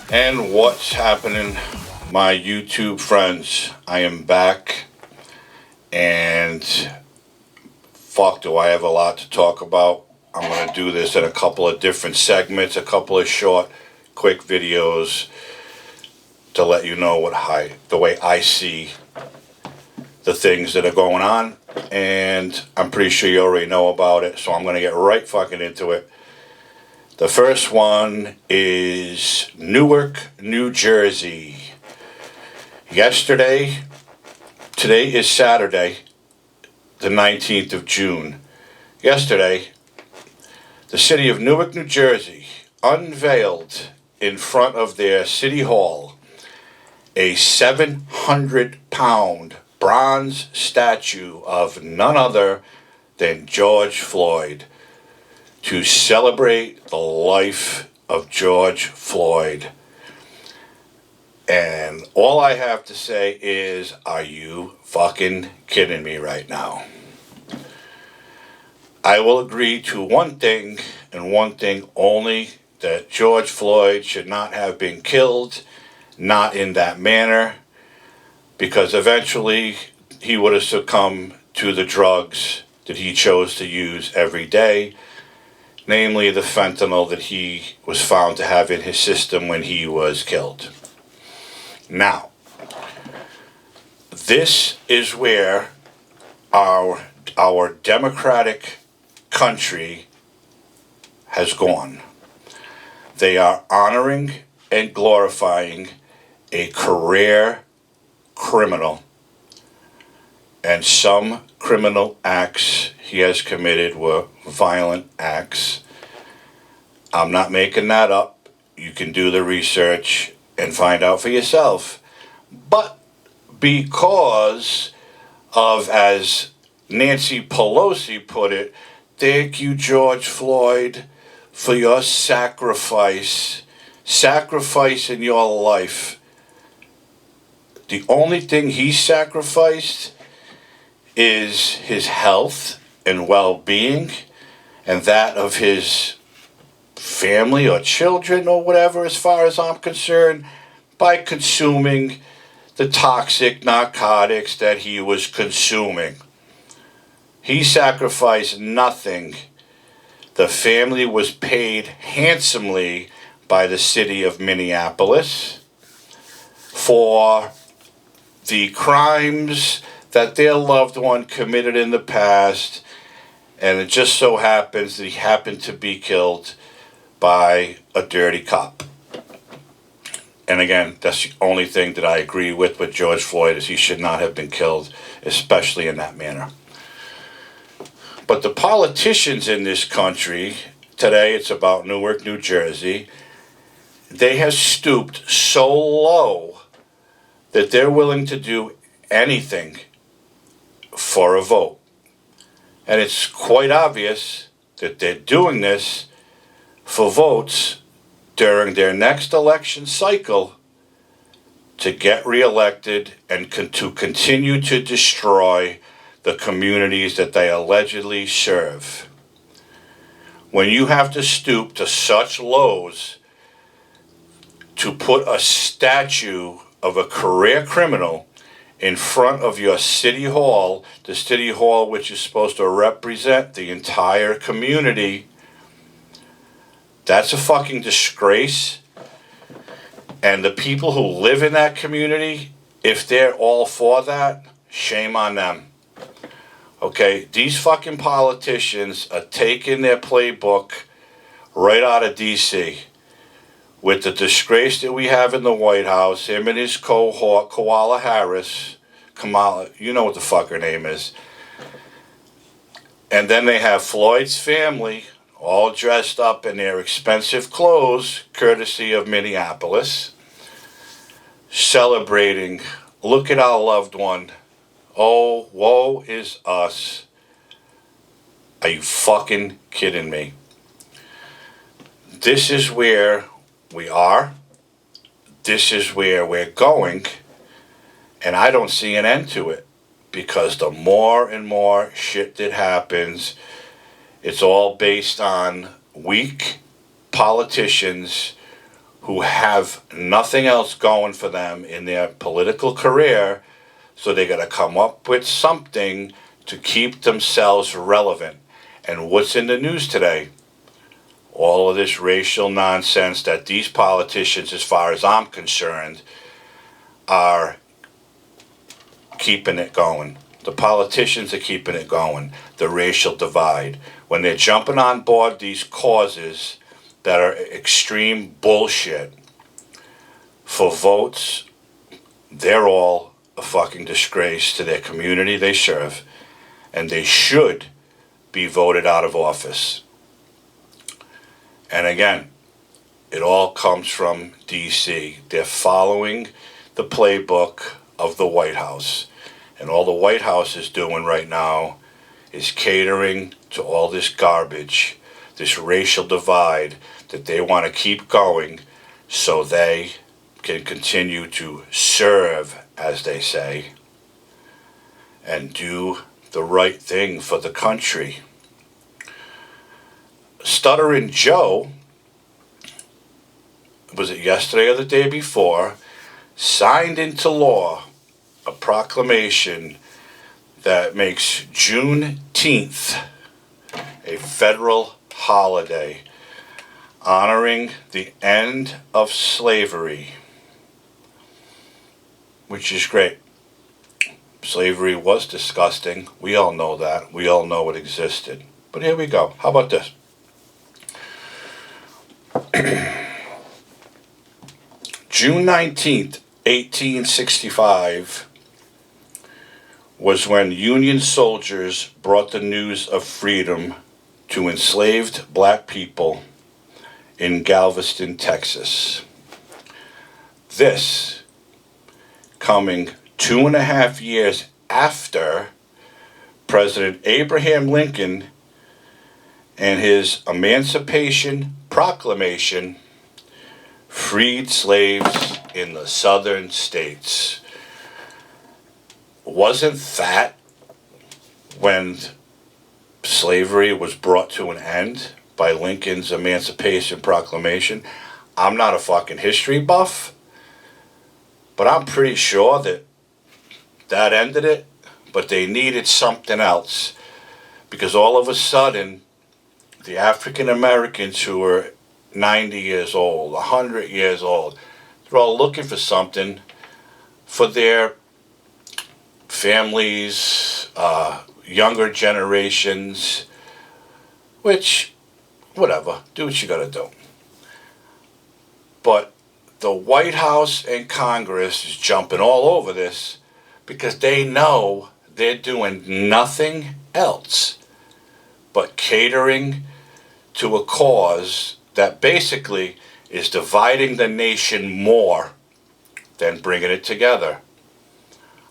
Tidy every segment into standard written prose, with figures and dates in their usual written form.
And what's happening, my YouTube friends? I am back, and fuck, do I have a lot to talk about? I'm going to do this in a couple of different segments, a couple of short, quick videos to let you know the way I see the things that are going on. And I'm pretty sure you already know about it, so I'm going to get right fucking into it. The first one is Newark, New Jersey. Today is Saturday, the 19th of June. Yesterday, the city of Newark, New Jersey unveiled in front of their city hall a 700-pound bronze statue of none other than George Floyd to celebrate the life of George Floyd. And all I have to say is, are you fucking kidding me right now? I will agree to one thing and one thing only, that George Floyd should not have been killed, not in that manner, because eventually he would have succumbed to the drugs that he chose to use every day, namely the fentanyl that he was found to have in his system when he was killed. Now, this is where our democratic country has gone. They are honoring and glorifying a career criminal, and some criminal acts he has committed were violent acts. I'm not making that up. You can do the research and find out for yourself. But because of, as Nancy Pelosi put it, thank you, George Floyd, for your sacrificing your life. The only thing he sacrificed is his health and well-being, and that of his family or children or whatever, as far as I'm concerned, by consuming the toxic narcotics that he was consuming. He sacrificed nothing. The family was paid handsomely by the city of Minneapolis for the crimes that their loved one committed in the past, and it just so happens that he happened to be killed by a dirty cop. And again, that's the only thing that I agree with George Floyd, is he should not have been killed, especially in that manner. But the politicians in this country, today it's about Newark, New Jersey, they have stooped so low that they're willing to do anything for a vote. And it's quite obvious that they're doing this for votes during their next election cycle to get reelected and to continue to destroy the communities that they allegedly serve. When you have to stoop to such lows to put a statue of a career criminal in front of your city hall, the city hall which is supposed to represent the entire community, that's a fucking disgrace. And the people who live in that community, if they're all for that, shame on them. Okay, these fucking politicians are taking their playbook right out of D.C. with the disgrace that we have in the White House, him and his cohort, Kamala Harris, you know what the fuck her name is. And then they have Floyd's family all dressed up in their expensive clothes, courtesy of Minneapolis, celebrating, look at our loved one. Oh, woe is us. Are you fucking kidding me? This is where we are. This is where we're going. And I don't see an end to it, because the more and more shit that happens, it's all based on weak politicians who have nothing else going for them in their political career, so they got to come up with something to keep themselves relevant. And what's in the news today? All of this racial nonsense that these politicians, as far as I'm concerned, are keeping it going. The politicians are keeping it going. The racial divide. When they're jumping on board these causes that are extreme bullshit for votes, they're all a fucking disgrace to their community they serve. And they should be voted out of office. And again, it all comes from D.C. They're following the playbook of the White House. And all the White House is doing right now is catering to all this garbage, this racial divide that they want to keep going so they can continue to serve, as they say, and do the right thing for the country. Stuttering Joe, was it yesterday or the day before, signed into law a proclamation that makes Juneteenth a federal holiday honoring the end of slavery, which is great. Slavery was disgusting. We all know that. We all know it existed. But here we go. How about this? June 19th, 1865 was when Union soldiers brought the news of freedom to enslaved black people in Galveston, Texas. This coming 2.5 years after President Abraham Lincoln and his Emancipation Proclamation freed slaves in the southern states. Wasn't that when slavery was brought to an end by Lincoln's Emancipation Proclamation? I'm not a fucking history buff, but I'm pretty sure that ended it, but they needed something else, because all of a sudden the African Americans who were 90 years old, 100 years old, they're all looking for something for their families, younger generations, which, whatever, do what you gotta do. But the White House and Congress is jumping all over this because they know they're doing nothing else but catering to a cause that basically is dividing the nation more than bringing it together.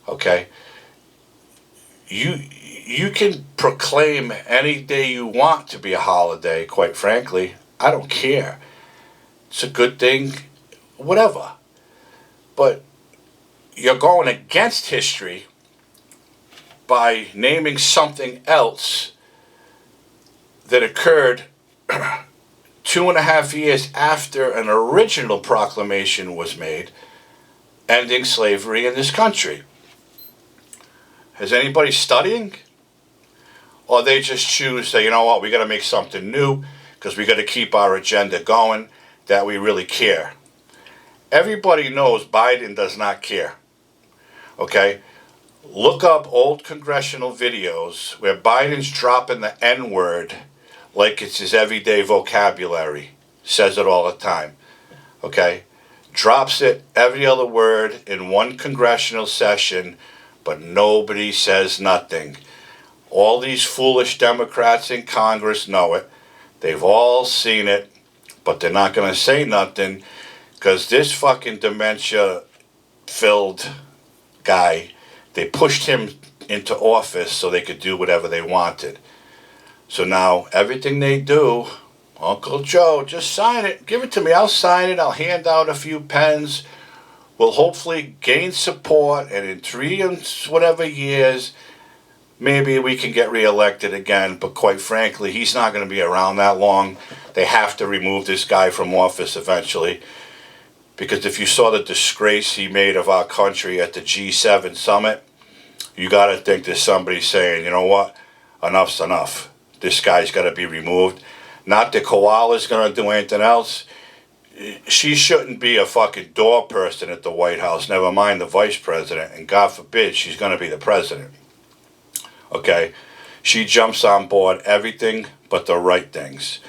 Okay? You can proclaim any day you want to be a holiday, quite frankly. I don't care. It's a good thing, whatever. But you're going against history by naming something else that occurred 2.5 years after an original proclamation was made ending slavery in this country. Is anybody studying? Or they just choose, say, you know what, we got to make something new because we got to keep our agenda going, that we really care. Everybody knows Biden does not care. Okay? Look up old congressional videos where Biden's dropping the N-word like it's his everyday vocabulary. Says it all the time. Okay? Drops it every other word in one congressional session, but nobody says nothing. All these foolish Democrats in Congress know it. They've all seen it, but they're not going to say nothing because this fucking dementia-filled guy, they pushed him into office so they could do whatever they wanted. So now everything they do, Uncle Joe, just sign it. Give it to me. I'll sign it. I'll hand out a few pens. We'll hopefully gain support, and in 3 and whatever years, maybe we can get reelected again. But quite frankly, he's not going to be around that long. They have to remove this guy from office eventually. Because if you saw the disgrace he made of our country at the G7 summit, you got to think there's somebody saying, you know what, enough's enough. This guy's got to be removed. Not that Koala's going to do anything else. She shouldn't be a fucking door person at the White House, never mind the vice president, and God forbid she's going to be the president. Okay? She jumps on board everything but the right things.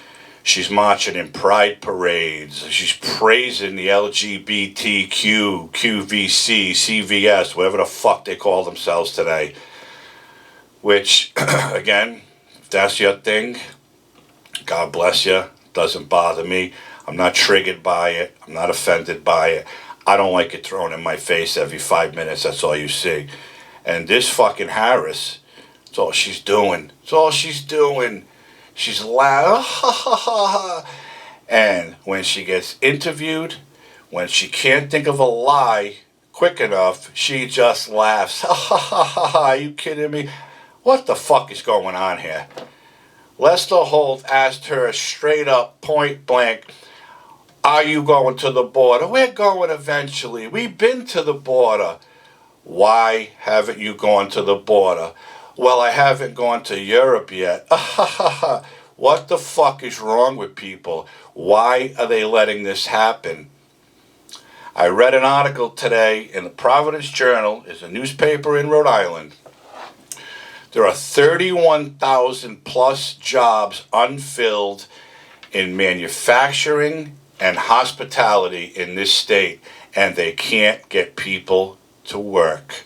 She's marching in pride parades. She's praising the LGBTQ, QVC, CVS, whatever the fuck they call themselves today. Which, again, if that's your thing, God bless you. Doesn't bother me. I'm not triggered by it. I'm not offended by it. I don't like it thrown in my face every 5 minutes. That's all you see. And this fucking Harris, it's all she's doing. It's all she's doing. She's loud. And when she gets interviewed, when she can't think of a lie quick enough, she just laughs. Are you kidding me? What the fuck is going on here? Lester Holt asked her straight up, point blank, are you going to the border? We're going eventually. We've been to the border. Why haven't you gone to the border? Well, I haven't gone to Europe yet. What the fuck is wrong with people? Why are they letting this happen? I read an article today in the Providence Journal, is a newspaper in Rhode Island. There are 31,000 plus jobs unfilled in manufacturing and hospitality in this state, and they can't get people to work.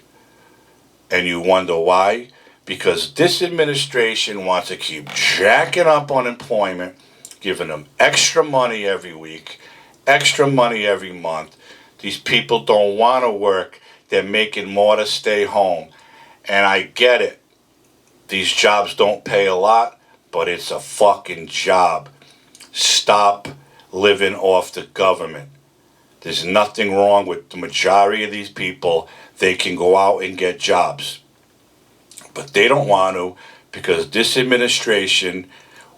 And you wonder why? Because this administration wants to keep jacking up unemployment, giving them extra money every week, extra money every month. These people don't want to work. They're making more to stay home. And I get it. These jobs don't pay a lot, but it's a fucking job. Stop living off the government. There's nothing wrong with the majority of these people. They can go out and get jobs. But they don't want to, because this administration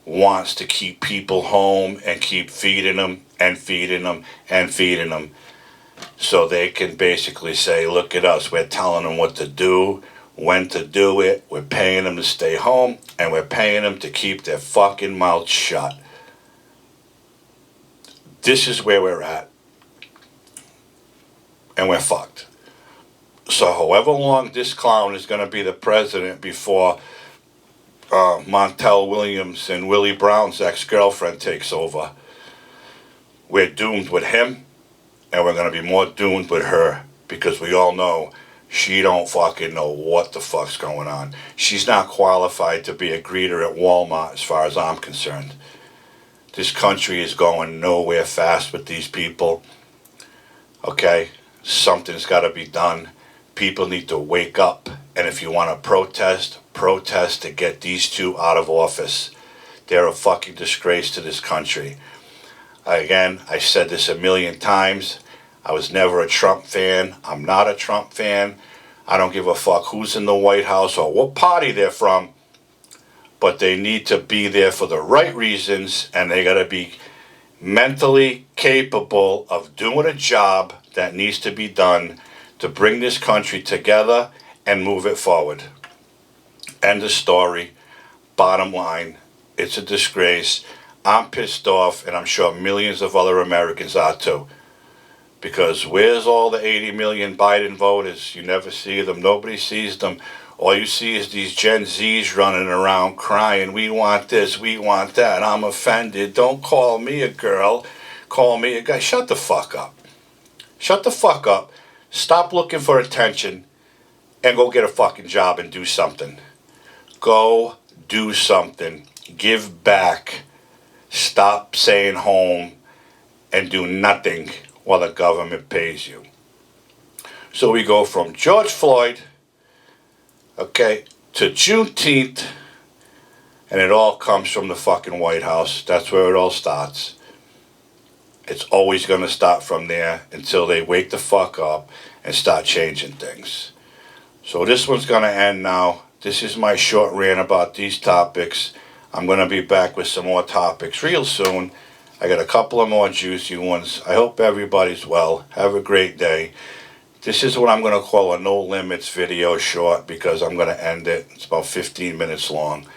wants to keep people home and keep feeding them and feeding them and feeding them. So they can basically say, look at us, we're telling them what to do, when to do it, we're paying them to stay home, and we're paying them to keep their fucking mouths shut. This is where we're at. And we're fucked. So however long this clown is going to be the president before Montel Williams and Willie Brown's ex-girlfriend takes over, we're doomed with him, and we're going to be more doomed with her, because we all know she don't fucking know what the fuck's going on. She's not qualified to be a greeter at Walmart as far as I'm concerned. This country is going nowhere fast with these people. Okay? Something's got to be done. People need to wake up. And if you want to protest, protest to get these two out of office. They're a fucking disgrace to this country. Again, I said this a million times. I was never a Trump fan. I'm not a Trump fan. I don't give a fuck who's in the White House or what party they're from. But they need to be there for the right reasons, and they got to be mentally capable of doing a job that needs to be done to bring this country together and move it forward. End of story. Bottom line, it's a disgrace. I'm pissed off, and I'm sure millions of other Americans are too. Because where's all the 80 million Biden voters? You never see them. Nobody sees them. All you see is these Gen Zs running around crying, we want this, we want that. I'm offended. Don't call me a girl. Call me a guy. Shut the fuck up. Shut the fuck up. Stop looking for attention and go get a fucking job and do something. Go do something. Give back. Stop staying home and do nothing while the government pays you. So we go from George Floyd, okay, to Juneteenth, and it all comes from the fucking White House. That's where it all starts. It's always going to start from there until they wake the fuck up and start changing things. So this one's going to end now. This is my short rant about these topics. I'm going to be back with some more topics real soon. I got a couple of more juicy ones. I hope everybody's well. Have a great day. This is what I'm going to call a no limits video short, because I'm going to end it. It's about 15 minutes long.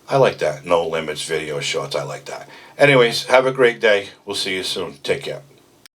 I like that. No limits video shorts. I like that. Anyways, have a great day. We'll see you soon. Take care.